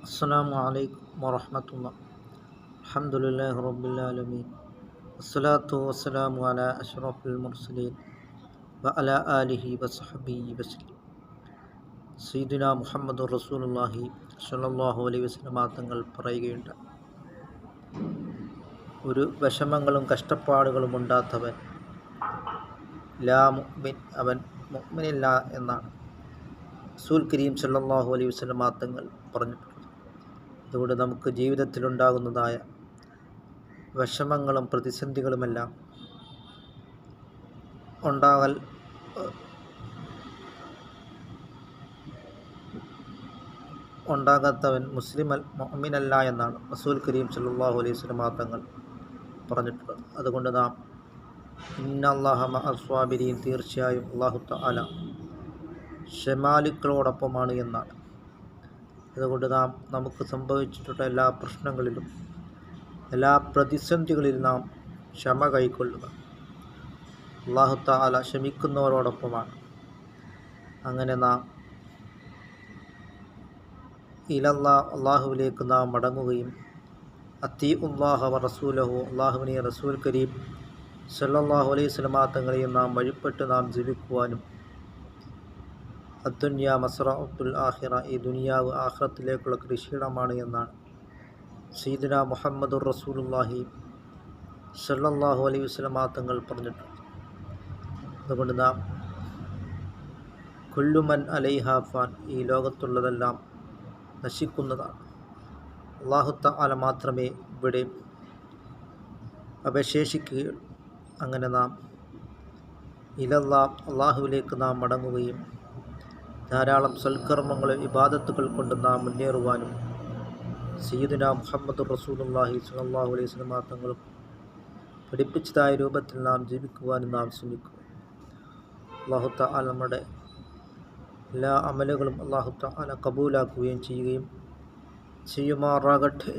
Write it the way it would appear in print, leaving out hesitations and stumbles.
അസ്സലാമു അലൈക്കും വറഹ്മത്തുള്ളാഹി. അൽഹംദുലില്ലാഹി റബ്ബിൽ ആലമീൻ. വസ്സലാത്തു വസ്സലാമു അലാ അഷ്റഫിൽ മുർസലീൻ വഅലാ ആലിഹി വസഹ്ബിഹി വസല്ലം. സയ്യിദുനാ മുഹമ്മദുർ റസൂലുള്ളാഹി സ്വല്ലല്ലാഹു അലൈഹി വസല്ലം തങ്ങൾ പറയുകയുണ്ട്, ഒരു വിഷമങ്ങളും കഷ്ടപ്പാടുകളും ഉണ്ടാത്തവൻ ലാ മുഅ്മിൻ, അവൻ മുഅ്മിനില്ല എന്നാണ് റസൂൽ കരീം സ്വല്ലല്ലാഹു അലൈഹി വസല്ലം തങ്ങൾ പറഞ്ഞിട്ടുള്ളത്. അതുകൊണ്ട് നമുക്ക് ജീവിതത്തിലുണ്ടാകുന്നതായ വിഷമങ്ങളും പ്രതിസന്ധികളുമെല്ലാം ഉണ്ടാകാത്തവൻ മുഅ്മിനല്ല എന്നാണ് റസൂൽ കരീം സ്വല്ലല്ലാഹു അലൈഹി വസല്ലം തങ്ങൾ പറഞ്ഞിട്ടുള്ളത്. അതുകൊണ്ട് നാം ഇന്നല്ലാഹ മഅസ് സ്വാബിരീൻ, തീർച്ചയായും അല്ലാഹു തആല ക്ഷമാലുക്കളോടൊപ്പമാണ് എന്നാണ്. അതുകൊണ്ട് നാം നമുക്ക് സംഭവിച്ചിട്ടുള്ള എല്ലാ പ്രശ്നങ്ങളിലും എല്ലാ പ്രതിസന്ധികളിലും നാം ക്ഷമ കൈക്കൊള്ളുക. അല്ലാഹു തആല ക്ഷമിക്കുന്നവരോടൊപ്പമാണ്. അങ്ങനെ നാം അല്ലാഹുവിലേക്ക് നാം മടങ്ങുകയും അത്തീഉല്ലാഹ വ റസൂലഹു, അല്ലാഹുവിനെയും റസൂൽ കരീം സ്വല്ലല്ലാഹു അലൈഹി വസല്ലം തങ്ങളെയും നാം വഴിപ്പെട്ട് നാം ജീവിക്കുവാനും അദ്ദുനിയ മസ്റഉത്തുൽ ആഖിറ, ഈ ദുനിയാവ് ആഖിറത്തിലേക്കുള്ള കൃഷിയിടമാണ് എന്നാണ് സയ്യിദുനാ മുഹമ്മദുർ റസൂലുള്ളാഹി സ്വല്ലല്ലാഹു അലൈഹി വസല്ലം തങ്ങൾ പറഞ്ഞിട്ടുണ്ട്. അതുകൊണ്ട് നാം കുല്ലു മൻ അലൈഹാ ഫാൻ, ഈ ലോകത്തുള്ളതെല്ലാം നശിക്കുന്നതാണ്. അല്ലാഹു തആല മാത്രമേ ഇവിടെ അവശേഷിക്കുകയുള്ളൂ. അങ്ങനെ നാം അല്ലാഹുവിലേക്ക് നാം മടങ്ങുകയും ധാരാളം സൽക്കർമ്മങ്ങൾ ഇബാദത്തുകൾ കൊണ്ട് നാം മുന്നേറുവാനും സയ്യിദുനാ മുഹമ്മദുർ റസൂലുള്ളാഹി സ്വല്ലല്ലാഹു അലൈഹി വസല്ലം തങ്ങൾ പഠിപ്പിച്ചതായ രൂപത്തിൽ നാം ജീവിക്കുവാനും നാം ശ്രമിക്കുക. അല്ലാഹു തആല നമ്മുടെ എല്ലാ അമലുകളും അല്ലാഹു തആല കബൂലാക്കുകയും ചെയ്യുമാറാകട്ടെ.